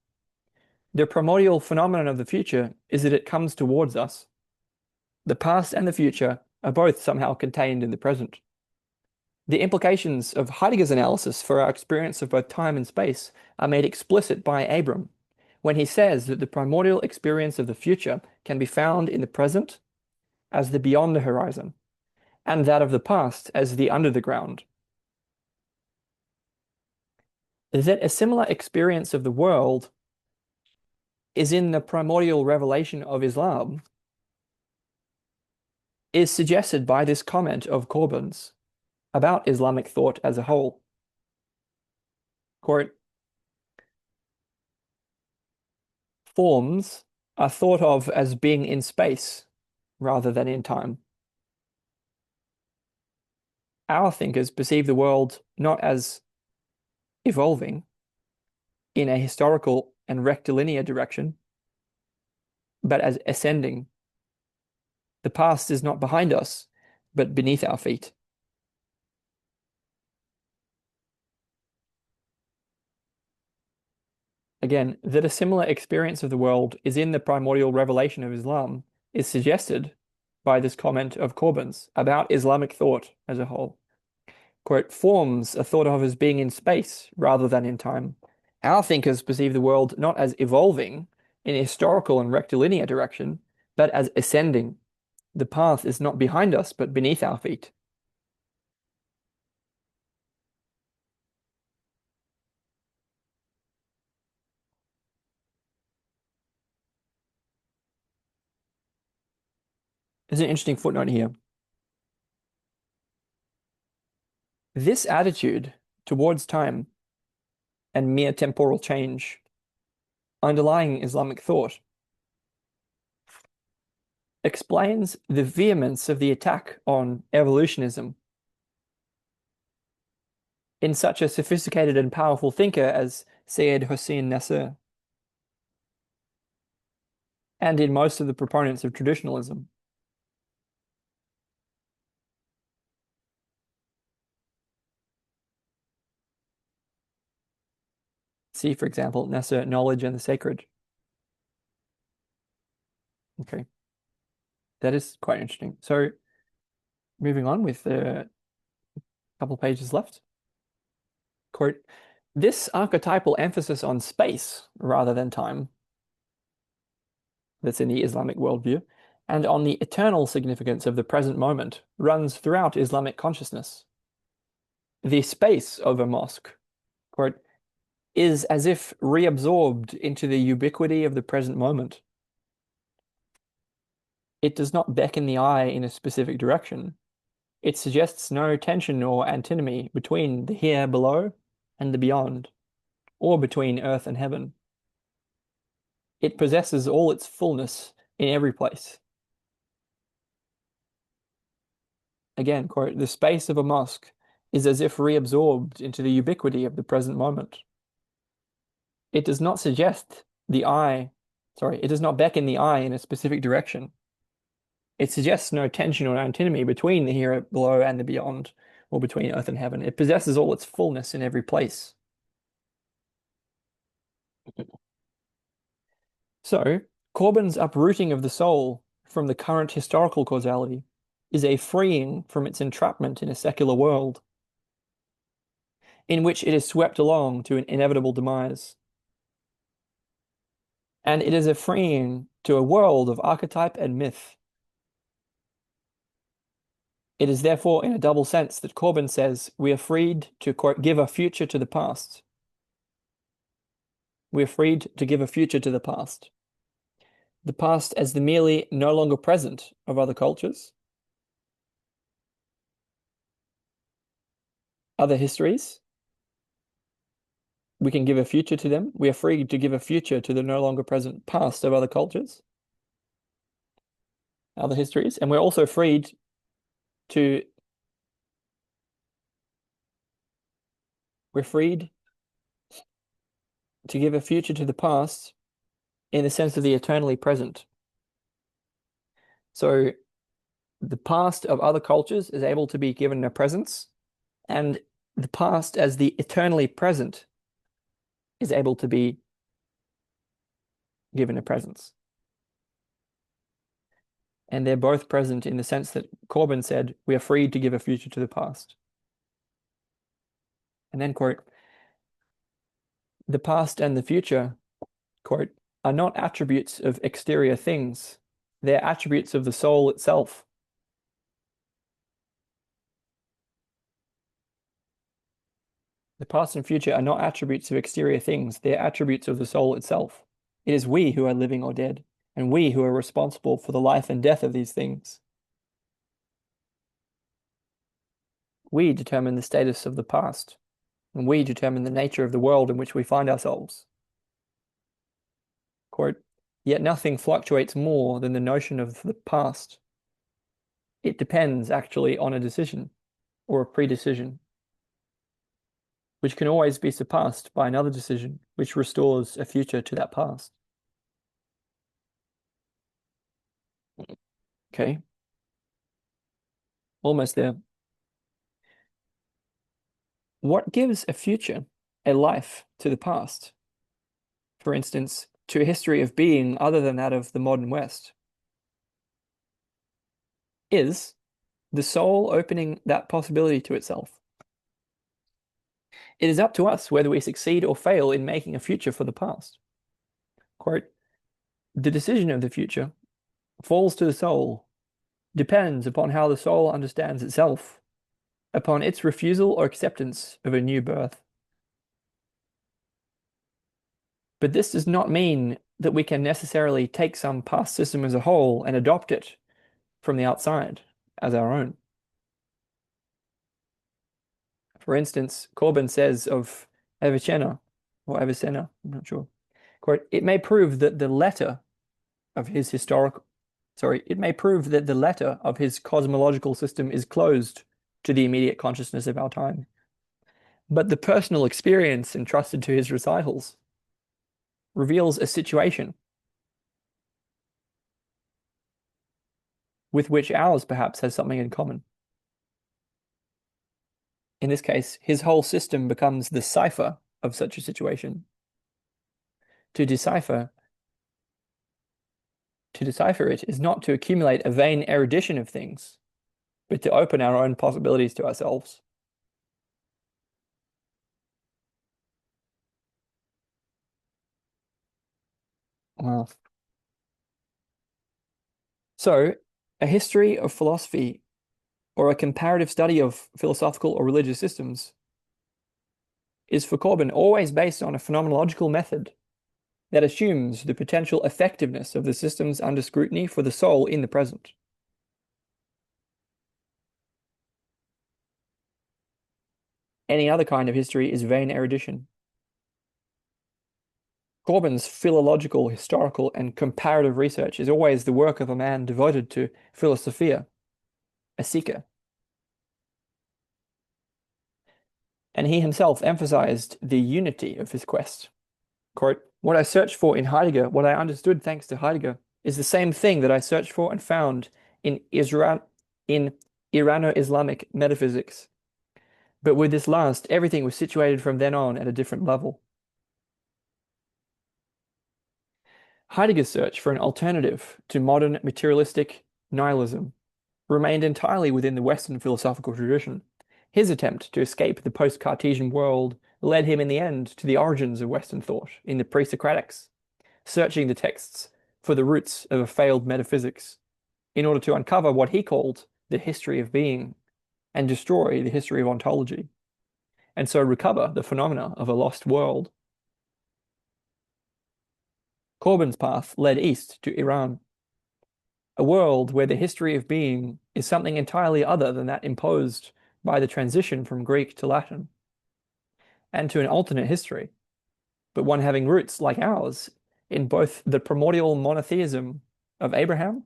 The primordial phenomenon of the future is that it comes towards us. The past and the future are both somehow contained in the present. The implications of Heidegger's analysis for our experience of both time and space are made explicit by Abram when he says that the primordial experience of the future can be found in the present as the beyond the horizon, and that of the past as the under the ground. That a similar experience of the world is in the primordial revelation of Islam is suggested by this comment of Corbin's about Islamic thought as a whole. Quote, forms are thought of as being in space rather than in time. Our thinkers perceive the world not as evolving in a historical and rectilinear direction, but as ascending. The past is not behind us, but beneath our feet. Again, that a similar experience of the world is in the primordial revelation of Islam is suggested by this comment of Corbin's about Islamic thought as a whole. Quote, forms are thought of as being in space rather than in time. Our thinkers perceive the world not as evolving in a historical and rectilinear direction, but as ascending. The path is not behind us, but beneath our feet. There's an interesting footnote here. This attitude towards time and mere temporal change underlying Islamic thought explains the vehemence of the attack on evolutionism in such a sophisticated and powerful thinker as Syed Hossein Nasr, and in most of the proponents of traditionalism. See, for example, Nasr, Knowledge and the Sacred. Okay, that is quite interesting. So, moving on with a couple of pages left. Quote, this archetypal emphasis on space rather than time, that's in the Islamic worldview, and on the eternal significance of the present moment runs throughout Islamic consciousness. The space of a mosque, quote, is as if reabsorbed into the ubiquity of the present moment. It does not beckon the eye in a specific direction. It suggests no tension or antinomy between the here below and the beyond, or between earth and heaven. It possesses all its fullness in every place. Again, quote, the space of a mosque is as if reabsorbed into the ubiquity of the present moment. It does not suggest the eye, it does not beckon the eye in a specific direction. It suggests no tension or antinomy between the here below and the beyond, or between earth and heaven. It possesses all its fullness in every place. So, Corbin's uprooting of the soul from the current historical causality is a freeing from its entrapment in a secular world, in which it is swept along to an inevitable demise. And it is a freeing to a world of archetype and myth. It is therefore in a double sense that Corbin says we are freed to, quote, give a future to the past. We are freed to give a future to the past. The past as the merely no longer present of other cultures, other histories. We can give a future to them. We are free to give a future to the no longer present past of other cultures, other histories, and we're also freed to we're freed to give a future to the past in the sense of the eternally present. So the past of other cultures is able to be given a presence, and the past as the eternally present is able to be given a presence. And they're both present in the sense that Corbin said, we are free to give a future to the past. And then, quote, the past and the future, quote, are not attributes of exterior things. They're attributes of the soul itself. The past and future are not attributes of exterior things. They're attributes of the soul itself. It is we who are living or dead, and we who are responsible for the life and death of these things. We determine the status of the past, and we determine the nature of the world in which we find ourselves. Quote, yet nothing fluctuates more than the notion of the past. It depends actually on a decision or a predecision, which can always be surpassed by another decision which restores a future to that past. Okay, almost there. What gives a future, a life to the past? For instance, to a history of being other than that of the modern West, is the soul opening that possibility to itself. It is up to us whether we succeed or fail in making a future for the past. Quote, the decision of the future falls to the soul, depends upon how the soul understands itself, upon its refusal or acceptance of a new birth. But this does not mean that we can necessarily take some past system as a whole and adopt it from the outside as our own. For instance, Corbin says of Avicenna, or Avicenna, I'm not sure, quote, it may prove that the letter of his historical, it may prove that the letter of his cosmological system is closed to the immediate consciousness of our time. But the personal experience entrusted to his recitals reveals a situation with which ours perhaps has something in common. In this case, his whole system becomes the cipher of such a situation. To decipher it is not to accumulate a vain erudition of things, but to open our own possibilities to ourselves. Wow. So, a history of philosophy or a comparative study of philosophical or religious systems is for Corbin always based on a phenomenological method that assumes the potential effectiveness of the systems under scrutiny for the soul in the present. Any other kind of history is vain erudition. Corbin's philological, historical, and comparative research is always the work of a man devoted to philosophia, a seeker. And he himself emphasized the unity of his quest. Quote, what I searched for in Heidegger, what I understood thanks to Heidegger, is the same thing that I searched for and found in Irano-Islamic metaphysics. But with this last, everything was situated from then on at a different level. Heidegger's search for an alternative to modern materialistic nihilism remained entirely within the Western philosophical tradition. His attempt to escape the post-Cartesian world led him in the end to the origins of Western thought in the pre-Socratics, searching the texts for the roots of a failed metaphysics in order to uncover what he called the history of being and destroy the history of ontology, and so recover the phenomena of a lost world. Corbin's path led east to Iran, a world where the history of being is something entirely other than that imposed by the transition from Greek to Latin, and to an alternate history, but one having roots like ours in both the primordial monotheism of Abraham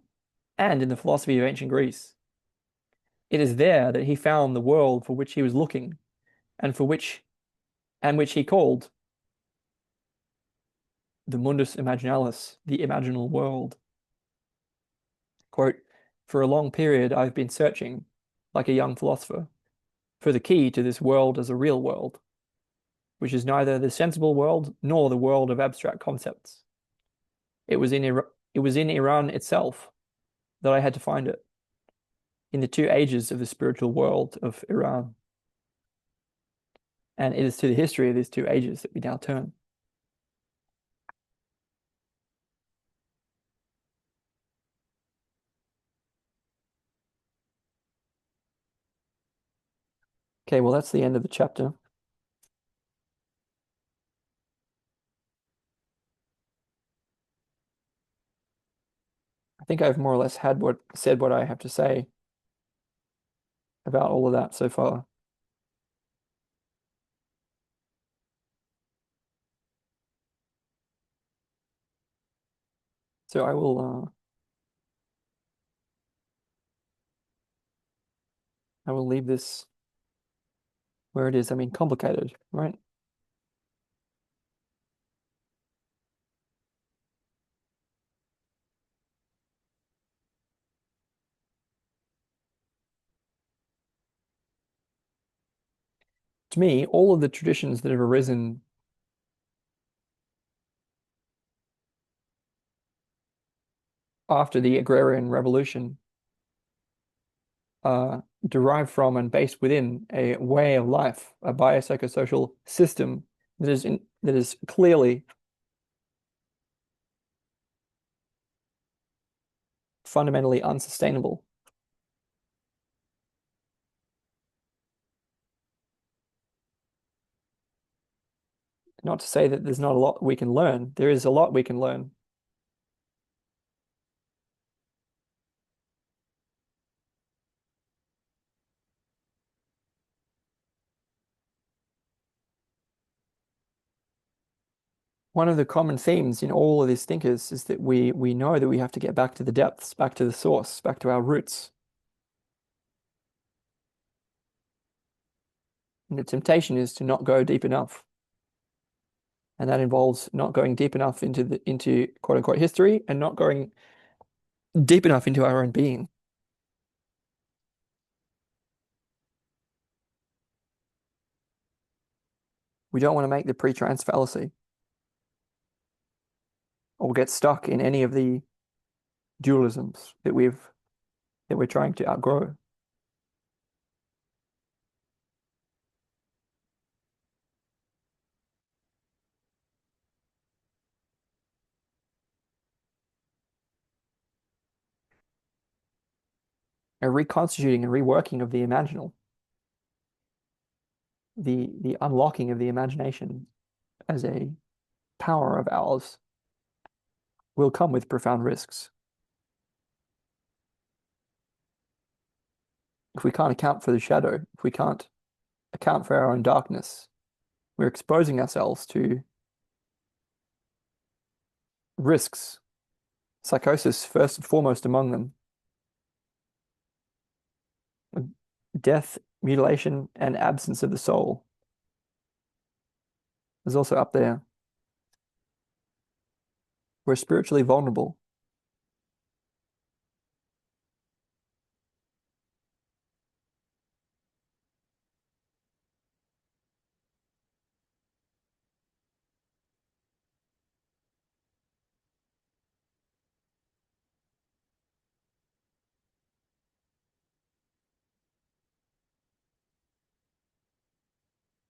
and in the philosophy of ancient Greece. It is there that he found the world for which he was looking, and which he called the mundus imaginalis, the imaginal world. Quote, for a long period I've been searching, like a young philosopher, for the key to this world as a real world, which is neither the sensible world nor the world of abstract concepts. It was in Iran itself that I had to find it, in the two ages of the spiritual world of Iran. And it is to the history of these two ages that we now turn. Okay, well, that's the end of the chapter. I think I've more or less said what I have to say about all of that so far. So I will leave this where it is. I mean, complicated, right? To me, all of the traditions that have arisen after the agrarian revolution derived from and based within a way of life, a biopsychosocial system that is clearly fundamentally unsustainable. Not to say that there's not a lot we can learn. There is a lot we can learn. One of the common themes in all of these thinkers is that we know that we have to get back to the depths, back to the source, back to our roots. And the temptation is to not go deep enough. And that involves not going deep enough into quote unquote history and not going deep enough into our own being. We don't want to make the pre-trans fallacy or get stuck in any of the dualisms that we're trying to outgrow. A reconstituting and reworking of the imaginal, the unlocking of the imagination as a power of ours will come with profound risks. If we can't account for the shadow, if we can't account for our own darkness, we're exposing ourselves to risks, psychosis first and foremost among them, death, mutilation, and absence of the soul is also up there. We're spiritually vulnerable.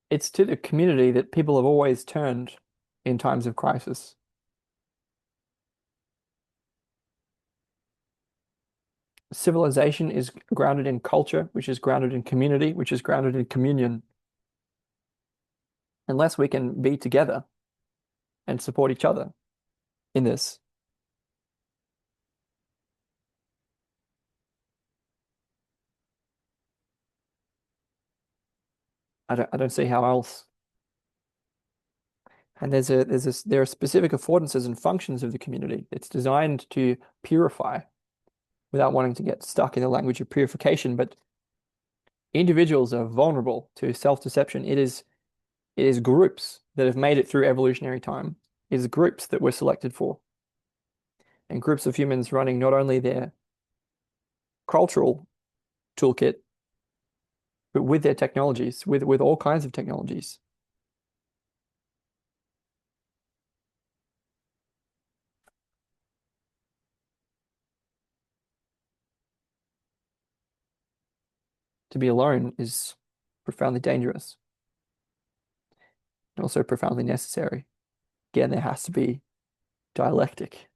It's to the community that people have always turned in times of crisis. Civilization is grounded in culture, which is grounded in community, which is grounded in communion. Unless we can be together and support each other in this, I don't see how else. And there are specific affordances and functions of the community. It's designed to purify without wanting to get stuck in the language of purification, but individuals are vulnerable to self-deception. It is groups that have made it through evolutionary time. It is groups that we're selected for. And groups of humans running not only their cultural toolkit, but with their technologies, with all kinds of technologies. To be alone is profoundly dangerous and also profoundly necessary. Again, there has to be dialectic.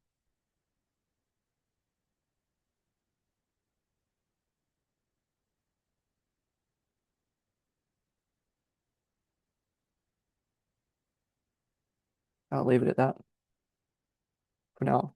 I'll leave it at that for now.